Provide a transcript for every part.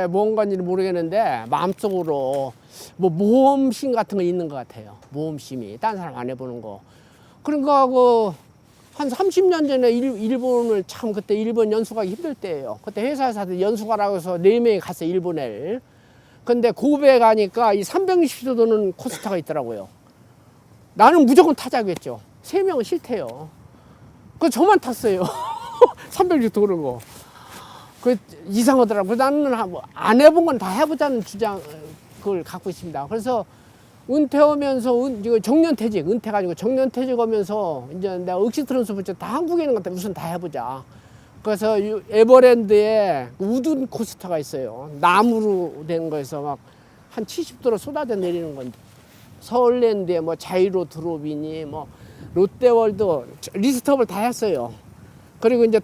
뭔 건지 모르겠는데 마음속으로 뭐 모험심 같은 거 있는 것 같아요. 모험심이 딴 사람 안 해보는 거. 그러니까 한 30년 전에 일본을 참 그때 일본 연수 가기 힘들 때예요. 그때 회사에서 연수 가라고 해서 4명이 갔어요, 일본을. 근데 고베 가니까 이 360도 도는 코스터가 있더라고요. 나는 무조건 타자고 했죠. 3명은 싫대요. 그 저만 탔어요. 360도 도는 거. 그 이상하더라고요. 나는 안 해본 건 다 해보자는 주장 그걸 갖고 있습니다. 그래서 은퇴하면서 정년퇴직, 은퇴가지고 정년퇴직하면서 이제 내가 억시트런스 붙여 다 한국에 있는 것들 우선 다 해보자. 그래서 에버랜드에 우둔 코스터가 있어요. 나무로 된 거에서 막 한 70도로 쏟아져 내리는 건데. 서울랜드에 뭐 자이로 드롭이니 뭐 롯데월드 리스트업을 다 했어요. 그리고 이제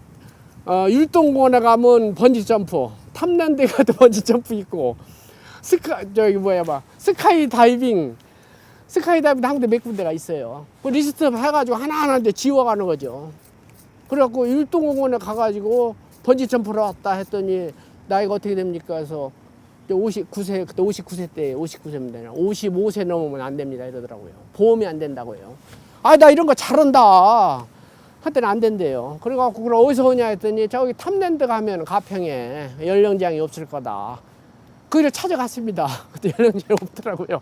율동공원에 가면 번지 점프, 탑랜드에 가도 번지 점프 있고, 스카이 다이빙 한국에 몇 군데가 있어요. 그 리스트업 해가지고 하나하나 이제 지워가는 거죠. 그래갖고 율동공원에 가가지고 번지 점프를 왔다 했더니 나이가 어떻게 됩니까? 그래서 59세, 그때 59세 때 59세입니다. 55세 넘으면 안 됩니다. 이러더라고요. 보험이 안 된다고요. 아, 나 이런 거 잘한다. 그때는 안 된대요. 그래갖고 그럼 어디서 오냐 했더니 저기 탑랜드 가면 가평에 연령장이 없을 거다. 그 일을 찾아갔습니다. 그때 연령장이 없더라고요.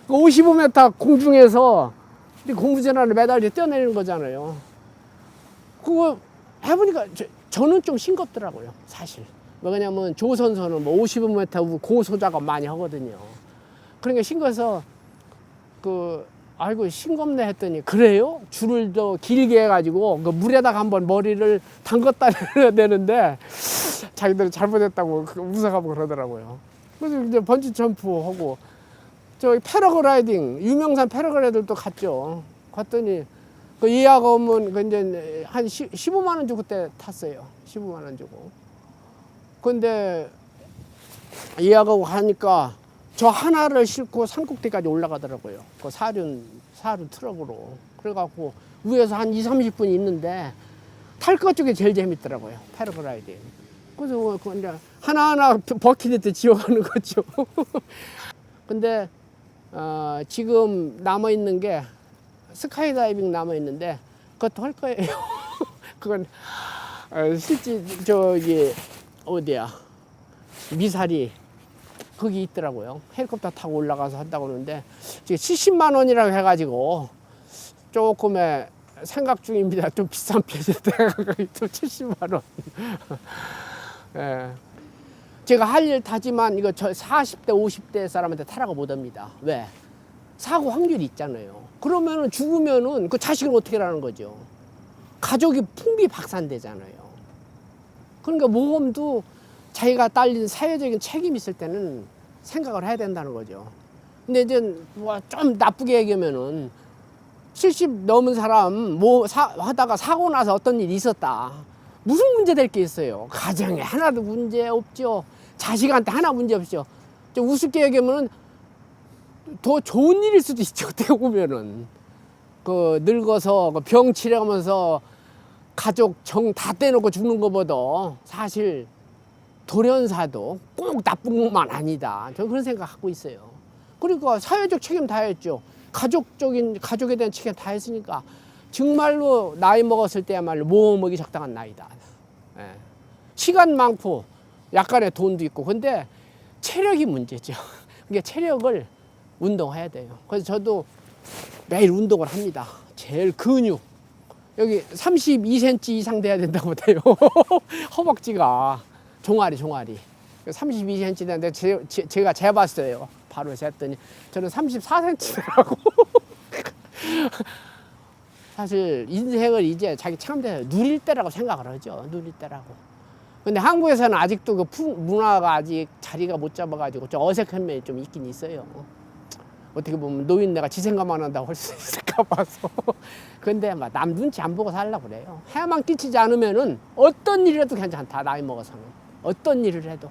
55m 공중에서 공부전화를 매달려 뛰어내리는 거잖아요. 그거 해보니까 저는 좀 싱겁더라고요, 사실. 왜냐면 조 선수는 뭐 55m 고소작업 많이 하거든요. 그러니까 싱거워서 아이고 싱겁네 했더니 그래요? 줄을 더 길게 해가지고 그 물에다가 한번 머리를 담갔다 해야 되는데 자기들 잘못했다고 웃어가고 그러더라고요. 그래서 이제 번지 점프하고 저기 패러글라이딩 유명산 패러글라이더도 갔죠. 갔더니 그 예약하면 그 이제 한 15만 원 주고 그때 탔어요. 15만 원 주고. 근데 예약하고 가니까 저 하나를 싣고 산꼭대기까지 올라가더라고요. 그 사륜 트럭으로. 그래갖고 위에서 한 20-30분 있는데 탈 것 중에 제일 재밌더라고요. 패러글라이딩. 그래서 이제 하나하나 버킷리스트 지워가는 거죠. 근데 지금 남아있는 게 스카이다이빙 남아있는데 그것도 할 거예요. 그건 실제 저기 어디야 미사리 거기 있더라고요. 헬리콥터 타고 올라가서 한다고 그러는데 지금 70만 원이라고 해가지고 조금의 생각 중입니다. 좀 비싼 편인데 또 70만 원. 예. 제가 할 일 타지만 이거 저 40대 50대 사람한테 타라고 못 합니다. 왜? 사고 확률이 있잖아요. 그러면은 죽으면은 그 자식을 어떻게 하라는 거죠. 가족이 풍비박산되잖아요. 그러니까 모험도 자기가 딸린 사회적인 책임이 있을 때는 생각을 해야 된다는 거죠. 근데 이제 뭐 좀 나쁘게 얘기하면은 70 넘은 사람 하다가 사고 나서 어떤 일이 있었다. 무슨 문제 될 게 있어요. 가정에 하나도 문제 없죠. 자식한테 하나 문제 없죠. 좀 우습게 얘기하면은 더 좋은 일일 수도 있죠. 어떻게 보면은 그 늙어서 병 치료하면서 가족 정 다 떼놓고 죽는 것보다 사실 돌연사도 꼭 나쁜 것만 아니다. 저는 그런 생각하고 있어요. 그러니까 사회적 책임 다 했죠. 가족에 대한 책임 다 했으니까 정말로 나이 먹었을 때야말로 모험하기 적당한 나이다. 예. 시간 많고 약간의 돈도 있고 근데 체력이 문제죠. 그러니까 체력을 운동해야 돼요. 그래서 저도 매일 운동을 합니다. 제일 근육 여기 32cm 이상 돼야 된다고 돼요. 허벅지가 종아리 32cm 되는데 제가 재봤어요. 바로 쟀더니 저는 34cm더라고. 사실 인생을 이제 자기 참대로 누릴 때라고 생각을 하죠. 누릴 때라고. 근데 한국에서는 아직도 그 문화가 아직 자리가 못 잡아가지고 좀 어색한 면이 좀 있긴 있어요. 어떻게 보면 노인네가 지 생각만 한다고 할 수 있을까 봐서. 근데 막 남 눈치 안 보고 살려고 그래요. 해만 끼치지 않으면은 어떤 일이라도 괜찮다. 나이 먹어서는. 어떤 일을 해도.